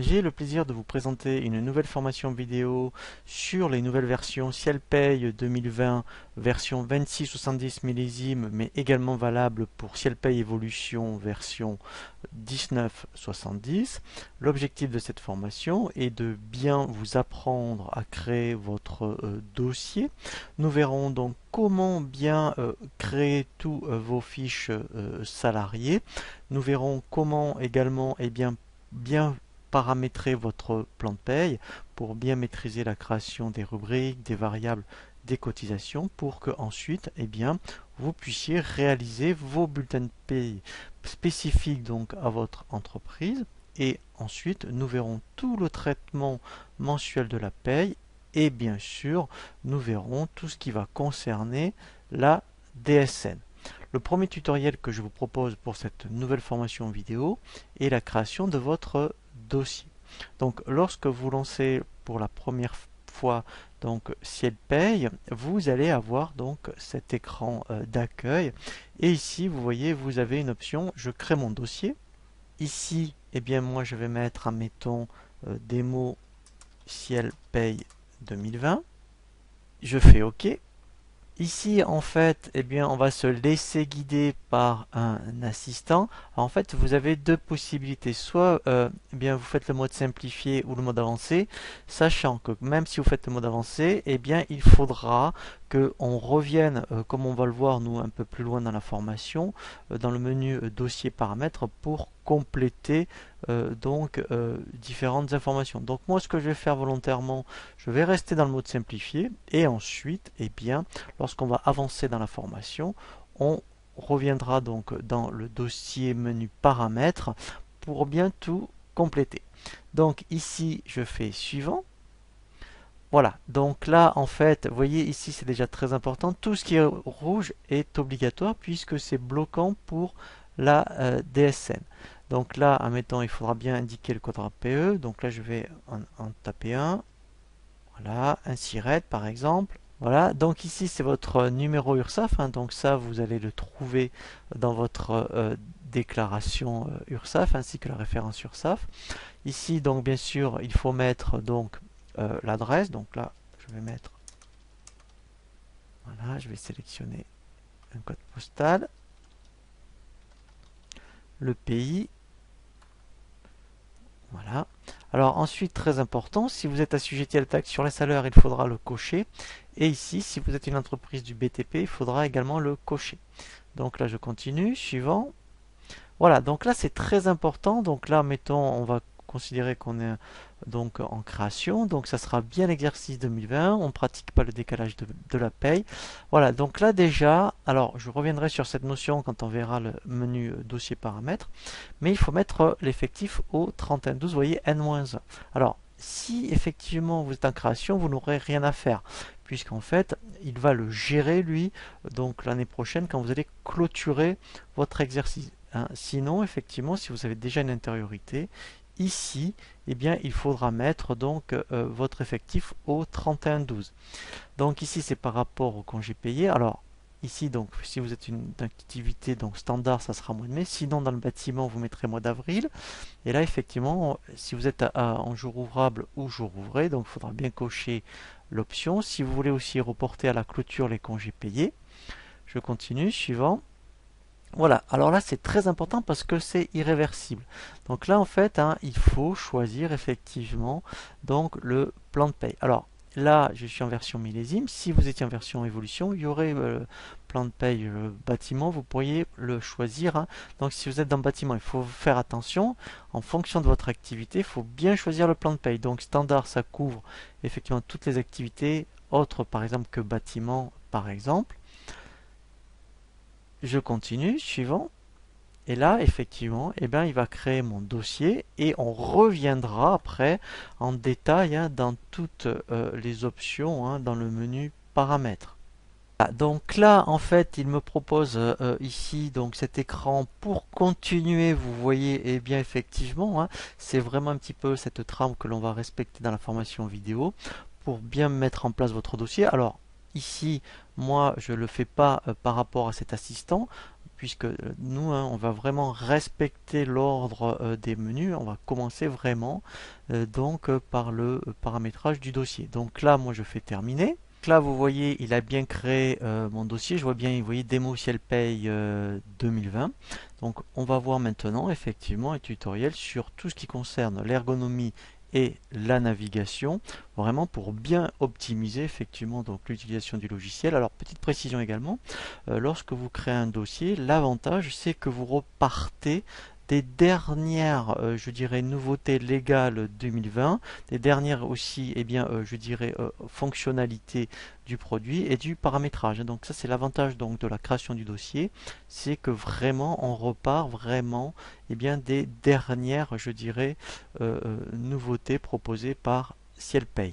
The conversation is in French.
j'ai le plaisir de vous présenter une nouvelle formation vidéo sur les nouvelles versions Ciel Pay 2020 version 2670 millésime, mais également valable pour Ciel Pay Evolution version 1970. L'objectif de cette formation est de bien vous apprendre à créer votre dossier. Nous verrons donc comment bien créer tous vos fiches salariés. Nous verrons comment également bien paramétrer votre plan de paye pour bien maîtriser la création des rubriques, des variables, des cotisations pour que ensuite vous puissiez réaliser vos bulletins de paye spécifiques donc à votre entreprise. Et ensuite nous verrons tout le traitement mensuel de la paye et bien sûr nous verrons tout ce qui va concerner la DSN. Le premier tutoriel que je vous propose pour cette nouvelle formation vidéo est la création de votre dossier. Donc lorsque vous lancez pour la première fois donc Ciel Pay, vous allez avoir donc cet écran d'accueil et ici vous voyez vous avez une option je crée mon dossier. Ici moi je vais mettre admettons démo Ciel Pay 2020. Je fais OK. Ici, en fait, on va se laisser guider par un assistant. Alors, en fait, vous avez deux possibilités. Soit, vous faites le mode simplifié ou le mode avancé, sachant que même si vous faites le mode avancé, il faudra qu'on revienne, comme on va le voir nous un peu plus loin dans la formation, dans le menu dossier paramètres pour compléter différentes informations. Donc moi ce que je vais faire volontairement, je vais rester dans le mode simplifié et ensuite lorsqu'on va avancer dans la formation, on reviendra donc dans le dossier menu paramètres pour bien tout compléter. Donc ici je fais suivant. Voilà, donc là en fait, vous voyez ici c'est déjà très important, tout ce qui est rouge est obligatoire puisque c'est bloquant pour la DSN. Donc là, admettons, il faudra bien indiquer le code PE, donc là je vais en taper un, voilà, un SIRET par exemple. Voilà, donc ici c'est votre numéro URSSAF, donc ça vous allez le trouver dans votre déclaration URSSAF ainsi que la référence URSSAF. Ici donc bien sûr il faut mettre donc l'adresse, donc là je vais mettre, voilà, je vais sélectionner un code postal, le pays, voilà. Alors ensuite, très important, si vous êtes assujetti à la taxe sur les salaires, il faudra le cocher. Et ici, si vous êtes une entreprise du BTP, il faudra également le cocher. Donc là, je continue, suivant. Voilà, donc là, c'est très important. Donc là, mettons, on va considérer qu'on est donc en création, donc ça sera bien l'exercice 2020, on ne pratique pas le décalage de la paye. Voilà, donc là déjà, alors je reviendrai sur cette notion quand on verra le menu dossier paramètres, mais il faut mettre l'effectif au 31/12, vous voyez N-1. Alors, si effectivement vous êtes en création, vous n'aurez rien à faire, puisqu'en fait, il va le gérer lui, donc l'année prochaine quand vous allez clôturer votre exercice. Sinon, effectivement, si vous avez déjà une intériorité, ici, il faudra mettre donc votre effectif au 31/12. Donc ici, c'est par rapport au congé payé. Alors ici, donc, si vous êtes une activité donc standard, ça sera mois de mai. Sinon, dans le bâtiment, vous mettrez mois d'avril. Et là, effectivement, si vous êtes en jour ouvrable ou jour ouvré, donc il faudra bien cocher l'option. Si vous voulez aussi reporter à la clôture les congés payés, je continue, suivant. Voilà, alors là c'est très important parce que c'est irréversible. Donc là en fait, il faut choisir effectivement donc le plan de paye. Alors là je suis en version millésime, si vous étiez en version évolution, il y aurait le plan de paye bâtiment, vous pourriez le choisir. Donc si vous êtes dans le bâtiment, il faut faire attention, en fonction de votre activité, il faut bien choisir le plan de paye. Donc standard ça couvre effectivement toutes les activités, autres par exemple que bâtiment par exemple. Je continue, suivant. Et là, effectivement, il va créer mon dossier et on reviendra après en détail dans toutes les options dans le menu paramètres. Donc là, en fait, il me propose ici donc cet écran pour continuer. Vous voyez, effectivement, c'est vraiment un petit peu cette trame que l'on va respecter dans la formation vidéo pour bien mettre en place votre dossier. Alors ici, moi, je ne le fais pas par rapport à cet assistant, puisque nous, on va vraiment respecter l'ordre des menus. On va commencer vraiment par le paramétrage du dossier. Donc là, moi, je fais terminer. Donc là, vous voyez, il a bien créé mon dossier. Je vois bien, vous voyez, démo ciel paye 2020. Donc, on va voir maintenant, effectivement, un tutoriel sur tout ce qui concerne l'ergonomie et la navigation, vraiment pour bien optimiser effectivement donc l'utilisation du logiciel. Alors, petite précision également, lorsque vous créez un dossier, l'avantage c'est que vous repartez des dernières, je dirais, nouveautés légales 2020, des dernières aussi, eh bien, je dirais, fonctionnalités du produit et du paramétrage. Donc ça, c'est l'avantage donc de la création du dossier, c'est que vraiment, on repart vraiment, eh bien, des dernières, je dirais, nouveautés proposées par SielPay.